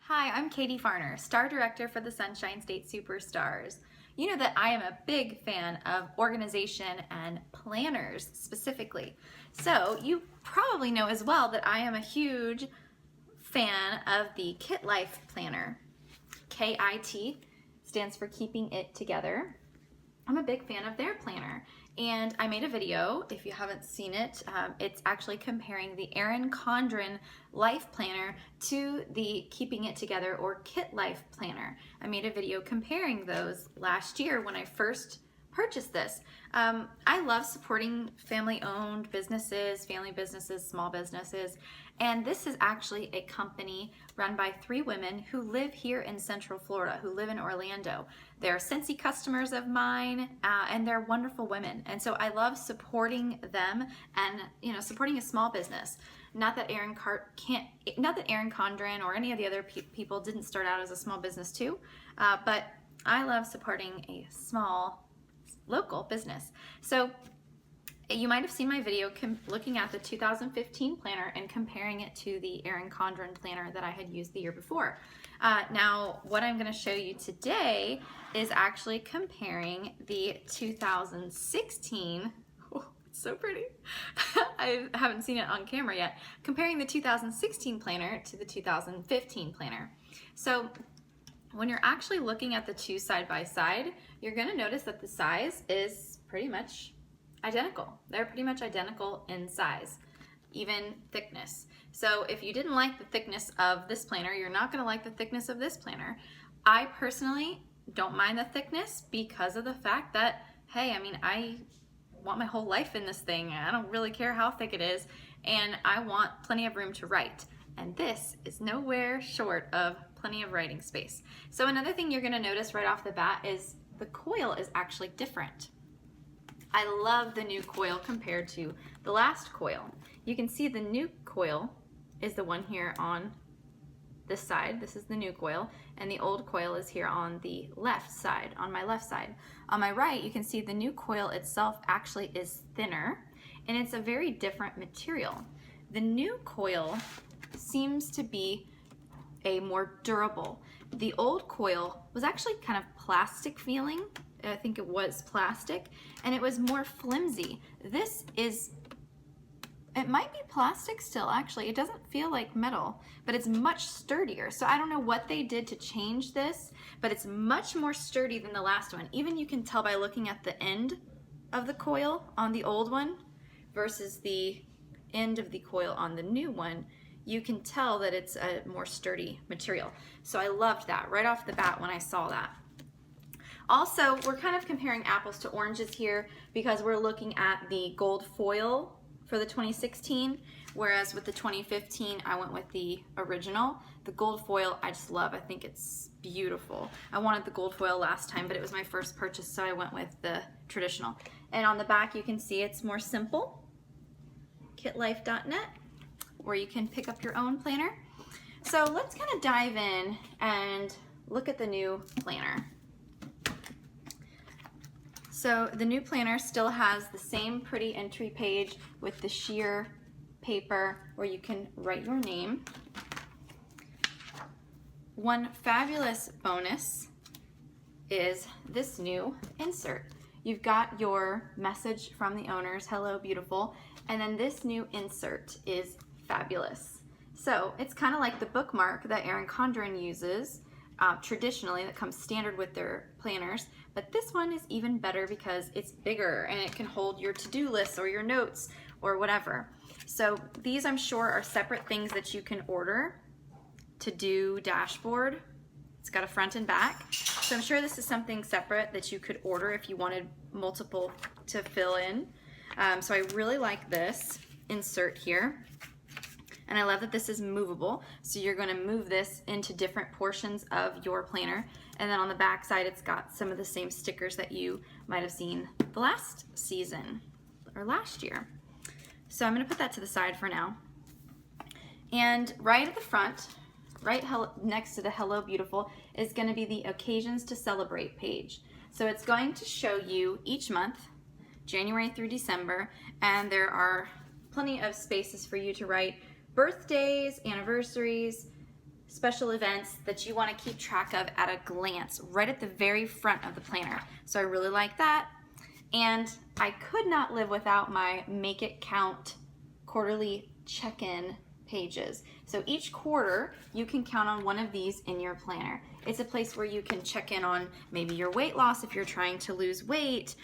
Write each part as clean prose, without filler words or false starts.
Hi, I'm Katie Farner, Star Director for the Sunshine State Superstars. You know that I am a big fan of organization and planners specifically. So you probably know as well that I am a huge fan of the Kit Life Planner. KIT stands for Keeping It Together. I'm a big fan of their planner, and I made a video. If you haven't seen it, it's actually comparing the Erin Condren Life Planner to the Keeping It Together or Kit Life Planner. I made a video comparing those last year when I first purchased this. I love supporting family-owned businesses, family businesses, small businesses, and this is actually a company run by 3 women who live here in Central Florida, who live in Orlando. They're Scentsy customers of mine, and they're wonderful women. And so I love supporting them and supporting a small business. Not that Erin Condren or any of the other people didn't start out as a small business too, but I love supporting a small local business. So you might have seen my video looking at the 2015 planner and comparing it to the Erin Condren planner that I had used the year before. Now, what I'm going to show you today is actually comparing the 2016. Oh, it's so pretty. I haven't seen it on camera yet. Comparing the 2016 planner to the 2015 planner. So when you're actually looking at the two side by side, you're going to notice that the size is pretty much identical. They're pretty much identical in size, even thickness. So if you didn't like the thickness of this planner, you're not going to like the thickness of this planner. I personally don't mind the thickness because of the fact that, hey, I want my whole life in this thing. I don't really care how thick it is, and I want plenty of room to write. And this is nowhere short of plenty of writing space. So another thing you're going to notice right off the bat is the coil is actually different. I love the new coil compared to the last coil. You can see the new coil is the one here on this side. This is the new coil, and the old coil is here on the left side, on my left side. On my right, you can see the new coil itself actually is thinner, and it's a very different material. The new coil seems to be a more durable. The old coil was actually kind of plastic feeling. I think it was plastic, and it was more flimsy. It might be plastic still, actually. It doesn't feel like metal, but it's much sturdier. So I don't know what they did to change this, but it's much more sturdy than the last one. Even you can tell by looking at the end of the coil on the old one versus the end of the coil on the new one. You can tell that it's a more sturdy material. So I loved that right off the bat when I saw that. Also, we're kind of comparing apples to oranges here because we're looking at the gold foil for the 2016, whereas with the 2015, I went with the original. The gold foil, I just love. I think it's beautiful. I wanted the gold foil last time, but it was my first purchase, so I went with the traditional. And on the back, you can see it's more simple. kitlife.net, where you can pick up your own planner. So let's kind of dive in and look at the new planner. So the new planner still has the same pretty entry page with the sheer paper where you can write your name. One fabulous bonus is this new insert. You've got your message from the owners, hello beautiful, and then this new insert is fabulous. So it's kind of like the bookmark that Erin Condren uses traditionally, that comes standard with their planners, but this one is even better because it's bigger and it can hold your to-do lists or your notes or whatever. So these, I'm sure, are separate things that you can order. To-do dashboard, it's got a front and back, so I'm sure this is something separate that you could order if you wanted multiple to fill in. So I really like this insert here. And I love that this is movable, so you're going to move this into different portions of your planner. And then on the back side, it's got some of the same stickers that you might have seen the last season or last year. So I'm going to put that to the side for now. And right at the front, right next to the Hello Beautiful, is going to be the Occasions to Celebrate page. So it's going to show you each month, January through December, and there are plenty of spaces for you to write birthdays, anniversaries, special events that you want to keep track of at a glance, right at the very front of the planner. So I really like that. And I could not live without my Make It Count quarterly check-in pages. So each quarter, you can count on one of these in your planner. It's a place where you can check in on maybe your weight loss if you're trying to lose weight,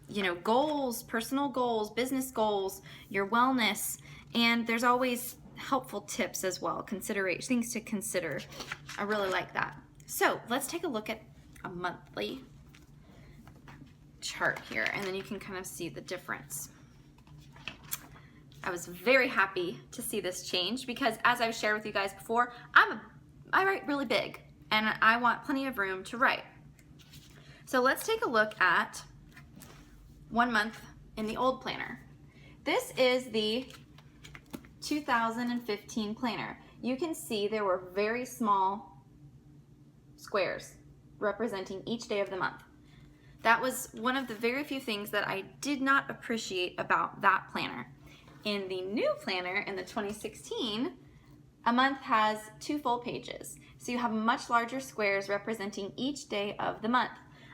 you know, goals, personal goals, business goals, your wellness, and there's always helpful tips as well, things to consider. I really like that. So let's take a look at a monthly chart here, and then you can kind of see the difference. I was very happy to see this change because, as I've shared with you guys before, I write really big and I want plenty of room to write. So let's take a look at 1 month in the old planner. This is the 2015 planner. You can see there were very small squares representing each day of the month. That was one of the very few things that I did not appreciate about that planner. In the new planner, in the 2016, a month has 2 full pages. So you have much larger squares representing each day of the month.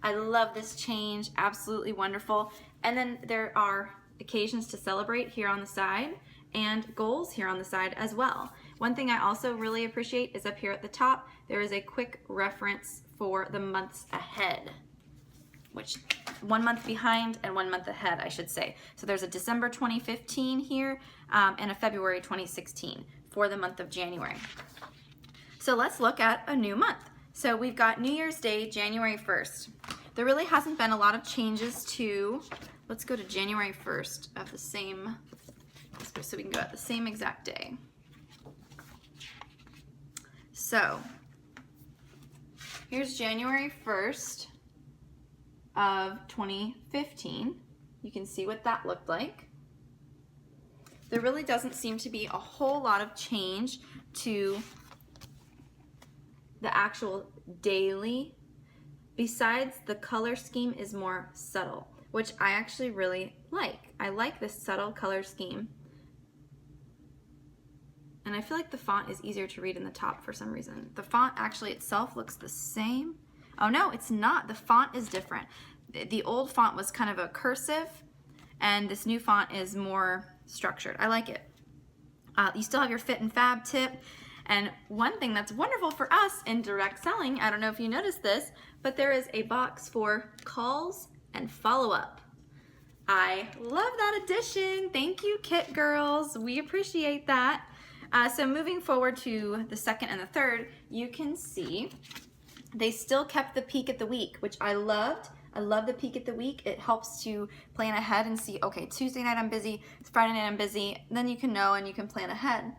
I love this change, absolutely wonderful. And then there are occasions to celebrate here on the side and goals here on the side as well. One thing I also really appreciate is up here at the top, there is a quick reference for the months ahead, which 1 month behind and 1 month ahead, I should say. So there's a December 2015 here and a February 2016 for the month of January. So let's look at a new month. So we've got New Year's Day, January 1st. There really hasn't been a lot of changes to, let's go to January 1st of the same, so we can go at the same exact day. So here's January 1st. Of 2015. You can see what that looked like. There really doesn't seem to be a whole lot of change to the actual daily, besides the color scheme is more subtle, which I actually really like. I like this subtle color scheme. And I feel like the font is easier to read in the top for some reason. The font actually itself looks the same. Oh no, it's not. The font is different. The old font was kind of a cursive, and this new font is more structured. I like it. You still have your Fit and Fab tip. And one thing that's wonderful for us in direct selling, I don't know if you noticed this, but there is a box for calls and follow-up. I love that addition. Thank you, Kit Girls. We appreciate that. So moving forward to the 2nd and the 3rd, you can see they still kept the peek at the week, which I loved. I love the peek at the week. It helps to plan ahead and see, okay, Tuesday night I'm busy, Friday night I'm busy. Then you can know and you can plan ahead.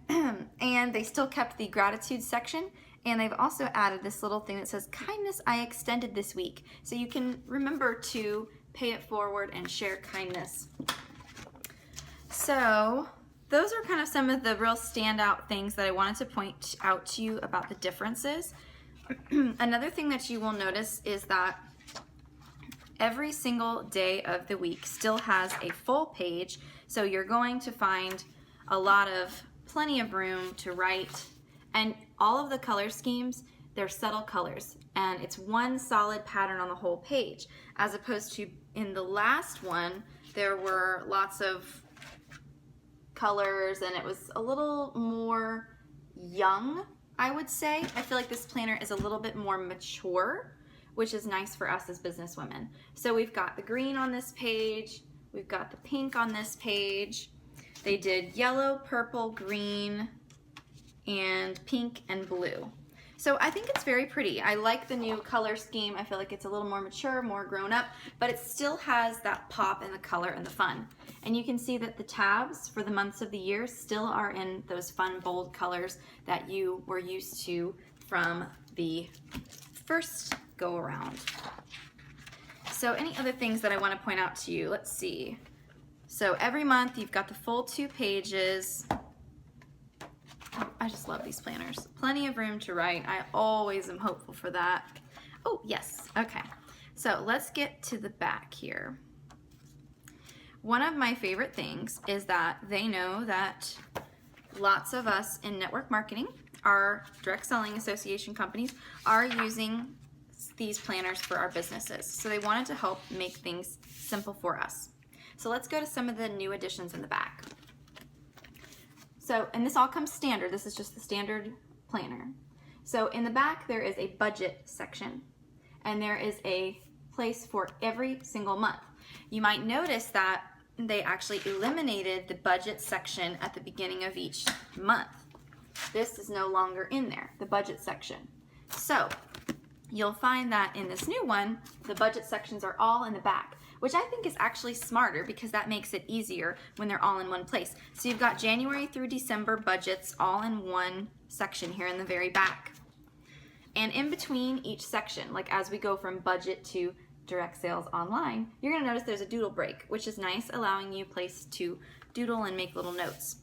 And they still kept the gratitude section, and they've also added this little thing that says, kindness I extended this week. So you can remember to pay it forward and share kindness. So those are kind of some of the real standout things that I wanted to point out to you about the differences. Another thing that you will notice is that every single day of the week still has a full page, so you're going to find plenty of room to write, and all of the color schemes, they're subtle colors, and it's one solid pattern on the whole page, as opposed to in the last one, there were lots of colors, and it was a little more young, I would say. I feel like this planner is a little bit more mature, which is nice for us as businesswomen. So we've got the green on this page, we've got the pink on this page. They did yellow, purple, green, and pink and blue. So I think it's very pretty. I like the new color scheme. I feel like it's a little more mature, more grown up, but it still has that pop and the color and the fun. And you can see that the tabs for the months of the year still are in those fun, bold colors that you were used to from the first go around. So any other things that I want to point out to you? Let's see. So every month you've got the full 2 pages. Oh, I just love these planners. Plenty of room to write. I always am hopeful for that. Oh, yes. Okay. So let's get to the back here. One of my favorite things is that they know that lots of us in network marketing our direct selling association companies are using these planners for our businesses. So they wanted to help make things simple for us. So let's go to some of the new additions in the back. So, and this all comes standard. This is just the standard planner. So in the back, there is a budget section, and there is a place for every single month. You might notice that they actually eliminated the budget section at the beginning of each month. This is no longer in there, the budget section. So you'll find that in this new one, the budget sections are all in the back, which I think is actually smarter because that makes it easier when they're all in one place. So you've got January through December budgets all in one section here in the very back. And in between each section, like as we go from budget to direct sales online, you're gonna notice there's a doodle break, which is nice, allowing you a place to doodle and make little notes.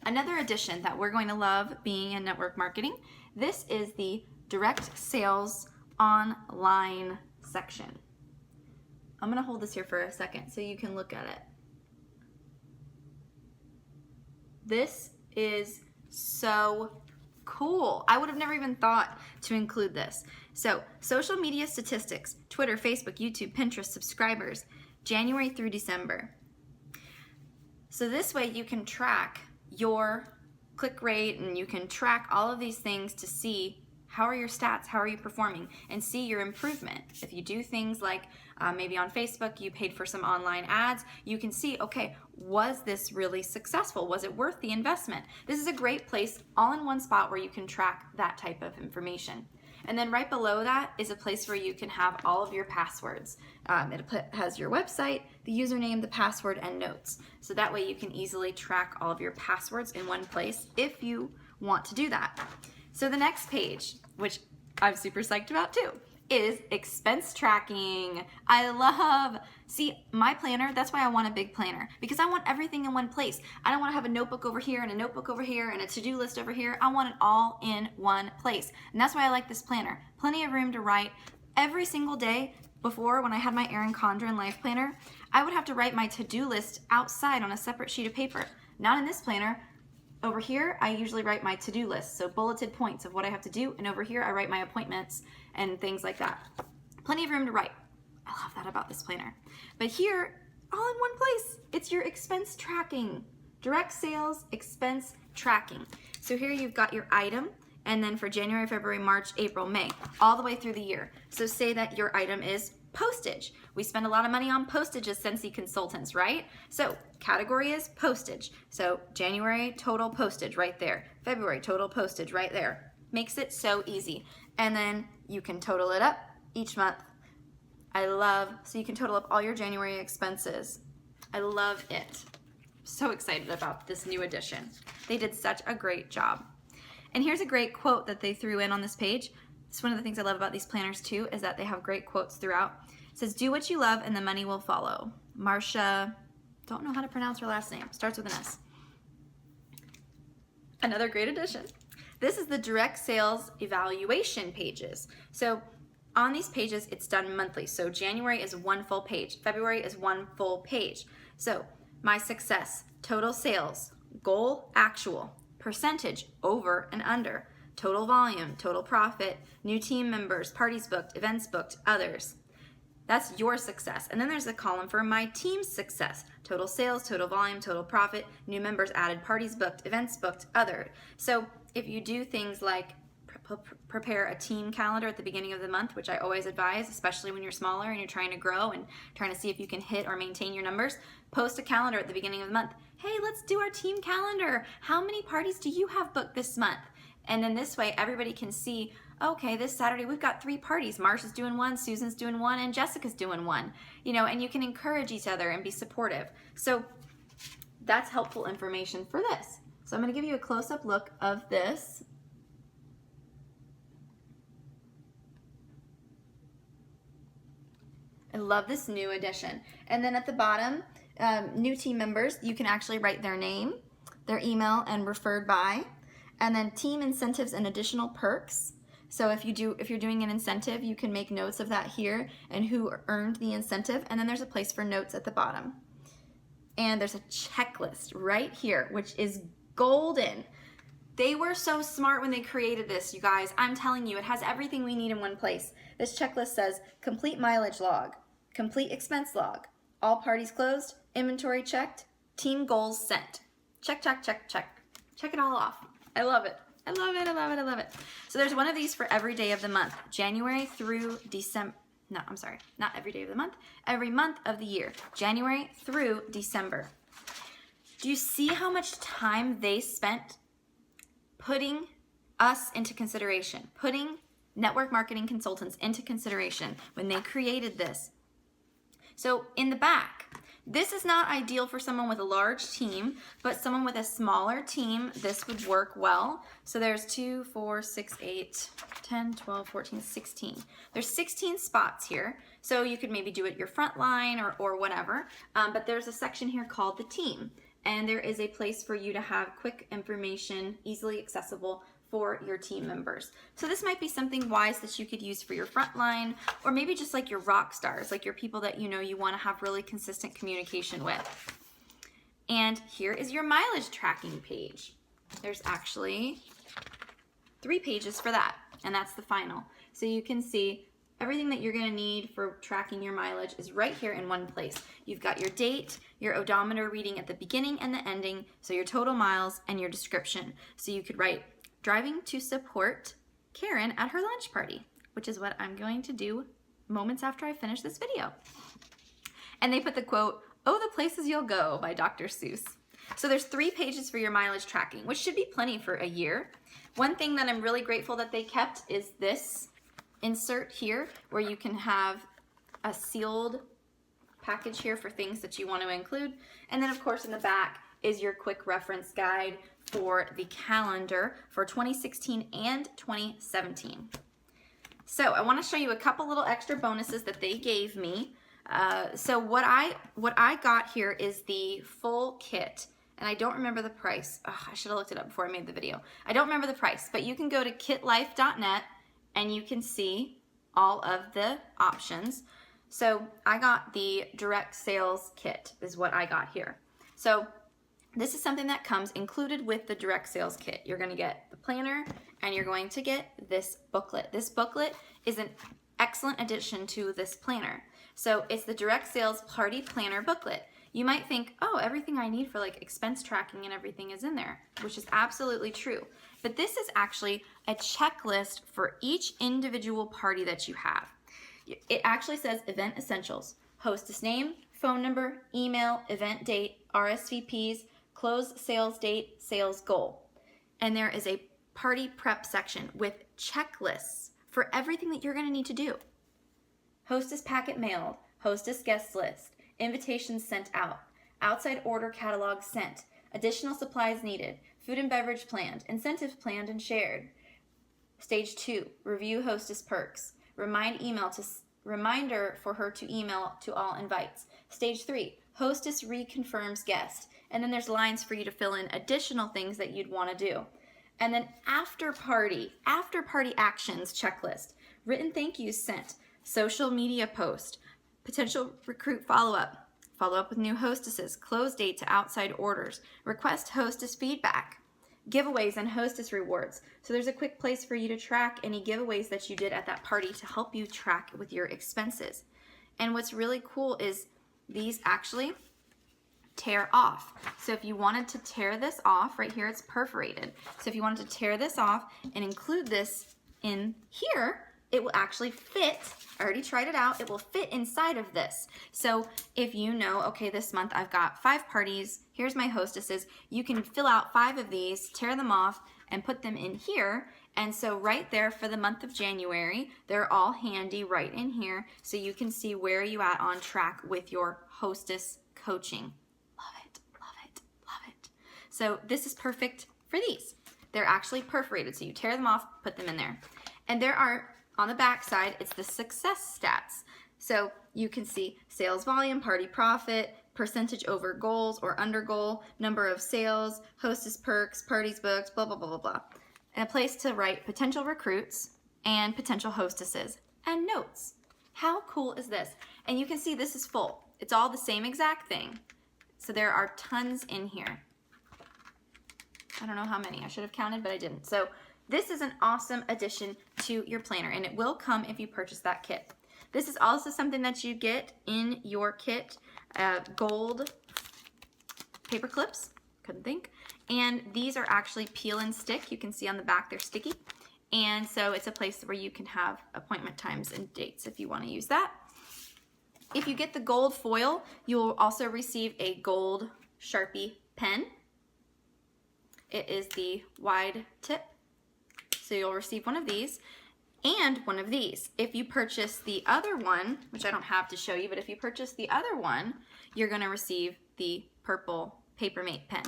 Another addition that we're going to love being in network marketing, this is the direct sales online section. I'm gonna hold this here for a second so you can look at it. This is so cool. I would have never even thought to include this. So, social media statistics, Twitter, Facebook, YouTube, Pinterest, subscribers, January through December. So this way you can track your click rate and you can track all of these things to see how are your stats, how are you performing, and see your improvement. If you do things like maybe on Facebook, you paid for some online ads, you can see, okay, was this really successful? Was it worth the investment? This is a great place all in one spot where you can track that type of information. And then right below that is a place where you can have all of your passwords. It has your website, the username, the password, and notes. So that way you can easily track all of your passwords in one place if you want to do that. So the next page, which I'm super psyched about too, is expense tracking. See, my planner, that's why I want a big planner, because I want everything in one place. I don't want to have a notebook over here and a notebook over here and a to-do list over here. I want it all in one place. And that's why I like this planner. Plenty of room to write. Every single day before, when I had my Erin Condren life planner, I would have to write my to-do list outside on a separate sheet of paper. Not in this planner. Over here, I usually write my to-do list, so bulleted points of what I have to do, and over here, I write my appointments and things like that. Plenty of room to write. I love that about this planner. But here, all in one place, it's your expense tracking. Direct sales expense tracking. So here you've got your item, and then for January, February, March, April, May, all the way through the year. So say that your item is postage. We spend a lot of money on postage as Scentsy consultants, right? So category is postage. So January total postage right there. February total postage right there. Makes it so easy. And then you can total it up each month. So you can total up all your January expenses. I love it. So excited about this new addition. They did such a great job. And here's a great quote that they threw in on this page. It's one of the things I love about these planners too, is that they have great quotes throughout. It says, do what you love and the money will follow. Marcia, don't know how to pronounce her last name. Starts with an S. Another great addition. This is the direct sales evaluation pages. So on these pages, it's done monthly. So January is one full page. February is one full page. So my success, total sales, goal, actual, percentage, over and under, total volume, total profit, new team members, parties booked, events booked, others. That's your success. And then there's a column for my team's success. Total sales, total volume, total profit, new members added, parties booked, events booked, other. So if you do things like prepare a team calendar at the beginning of the month, which I always advise, especially when you're smaller and you're trying to grow and trying to see if you can hit or maintain your numbers, post a calendar at the beginning of the month. Hey, let's do our team calendar. How many parties do you have booked this month? And then this way everybody can see, okay, this Saturday we've got 3 parties. Marsha's doing one, Susan's doing one, and Jessica's doing one. And you can encourage each other and be supportive. So that's helpful information for this. So I'm going to give you a close-up look of this. I love this new addition. And then at the bottom, new team members, you can actually write their name, their email, and referred by. And then team incentives and additional perks. So if you're doing an incentive, you can make notes of that here and who earned the incentive. And then there's a place for notes at the bottom. And there's a checklist right here, which is golden. They were so smart when they created this, you guys. I'm telling you, it has everything we need in one place. This checklist says complete mileage log, complete expense log, all parties closed, inventory checked, team goals sent. Check, check, check, check. Check it all off. I love it. I love it, I love it, I love it. So there's one of these for every day of the month, January through December. No, I'm sorry, not every day of the month, every month of the year, January through December. Do you see how much time they spent putting us into consideration, putting network marketing consultants into consideration when they created this? So in the back, this is not ideal for someone with a large team, but someone with a smaller team, this would work well. So there's 2, 4, 6, 8, 10, 12, 14, 16. There's 16 spots here. So you could maybe do it your front line or whatever. But there's a section here called the team. And there is a place for you to have quick information, easily accessible for your team members. So this might be something wise that you could use for your front line, or maybe just like your rock stars, like your people that you know you want to have really consistent communication with. And here is your mileage tracking page. There's actually 3 pages for that, and that's the final. So you can see everything that you're going to need for tracking your mileage is right here in one place. You've got your date, your odometer reading at the beginning and the ending, so your total miles, and your description. So you could write, driving to support Karen at her lunch party, which is what I'm going to do moments after I finish this video. And they put the quote, "Oh, the places you'll go" by Dr. Seuss. So there's 3 pages for your mileage tracking, which should be plenty for a year. One thing that I'm really grateful that they kept is this insert here, where you can have a sealed package here for things that you want to include. And then of course in the back is your quick reference guide for the calendar for 2016 and 2017. So I want to show you a couple little extra bonuses that they gave me. So what I got here is the full kit, and I don't remember the price. Oh, I should have looked it up before I made the video. I don't remember the price, but you can go to kitlife.net and you can see all of the options. So I got the direct sales kit is what I got here. So this is something that comes included with the direct sales kit. You're going to get the planner and you're going to get this booklet. This booklet is an excellent addition to this planner. So it's the direct sales party planner booklet. You might think, oh, everything I need for like expense tracking and everything is in there, which is absolutely true. But this is actually a checklist for each individual party that you have. It actually says event essentials, hostess name, phone number, email, event date, RSVPs, close sales date, sales goal. And there is a party prep section with checklists for everything that you're going to need to do. Hostess packet mailed, hostess guest list, invitations sent out, outside order catalog sent, additional supplies needed, food and beverage planned, incentives planned and shared. Stage 2, review hostess perks, reminder for her to email to all invites. Stage 3, hostess reconfirms guest. And then there's lines for you to fill in additional things that you'd want to do. And then after party actions checklist, written thank yous sent, social media post, potential recruit follow-up with new hostesses, close date to outside orders, request hostess feedback, giveaways and hostess rewards. So there's a quick place for you to track any giveaways that you did at that party to help you track with your expenses. And what's really cool is these actually tear off. So if you wanted to tear this off, right here it's perforated. So if you wanted to tear this off and include this in here, it will actually fit. I already tried it out. It will fit inside of this. So if you know, okay, this month I've got 5 parties, here's my hostesses, you can fill out 5 of these, tear them off, and put them in here. And so right there for the month of January, they're all handy right in here, so you can see where you at on track with your hostess coaching. Love it, love it, love it. So this is perfect for these. They're actually perforated, so you tear them off, put them in there. And there are, on the back side, it's the success stats. So you can see sales volume, party profit, percentage over goals or under goal, number of sales, hostess perks, parties booked, blah, blah, blah, blah, blah. And a place to write potential recruits and potential hostesses and notes. How cool is this? And you can see this is full. It's all the same exact thing. So there are tons in here. I don't know how many. I should have counted, but I didn't. So this is an awesome addition to your planner, and it will come if you purchase that kit. This is also something that you get in your kit, gold paper clips, couldn't think. And these are actually peel and stick. You can see on the back they're sticky. And so it's a place where you can have appointment times and dates if you want to use that. If you get the gold foil, you will also receive a gold Sharpie pen. It is the wide tip. So you'll receive one of these and one of these. If you purchase the other one, which I don't have to show you, but if you purchase the other one, you're going to receive the purple Papermate pen.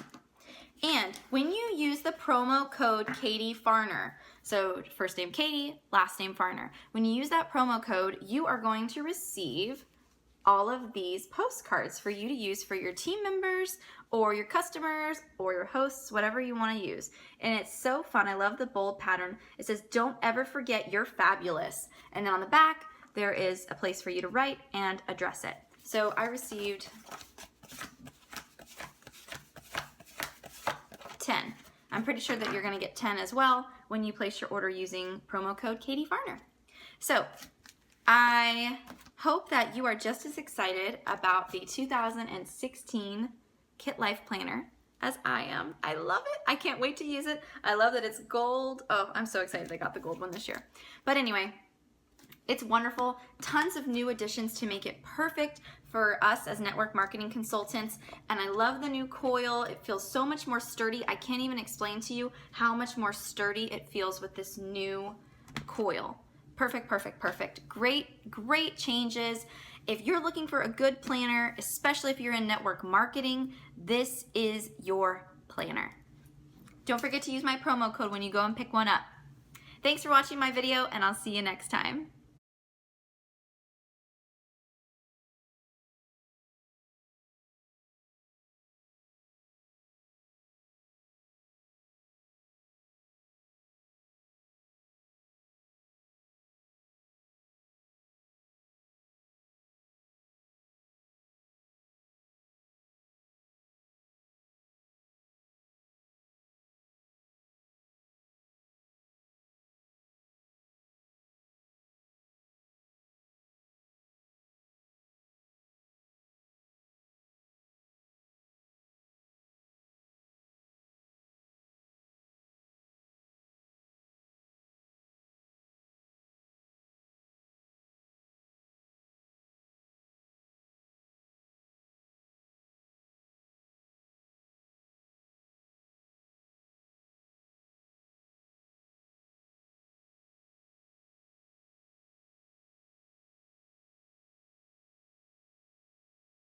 And when you use the promo code Katie Farner, so first name Katie, last name Farner, when you use that promo code, you are going to receive all of these postcards for you to use for your team members or your customers or your hosts, whatever you want to use. And it's so fun. I love the bold pattern. It says, "Don't ever forget you're fabulous." And then on the back, there is a place for you to write and address it. So I received 10. I'm pretty sure that you're going to get 10 as well when you place your order using promo code Katie Farner. So I hope that you are just as excited about the 2016 Kit Life Planner as I am. I love it. I can't wait to use it. I love that it's gold. Oh, I'm so excited I got the gold one this year. But anyway, it's wonderful. Tons of new additions to make it perfect for us as network marketing consultants. And I love the new coil. It feels so much more sturdy. I can't even explain to you how much more sturdy it feels with this new coil. Perfect, perfect, perfect. Great, great changes. If you're looking for a good planner, especially if you're in network marketing, this is your planner. Don't forget to use my promo code when you go and pick one up. Thanks for watching my video, and I'll see you next time.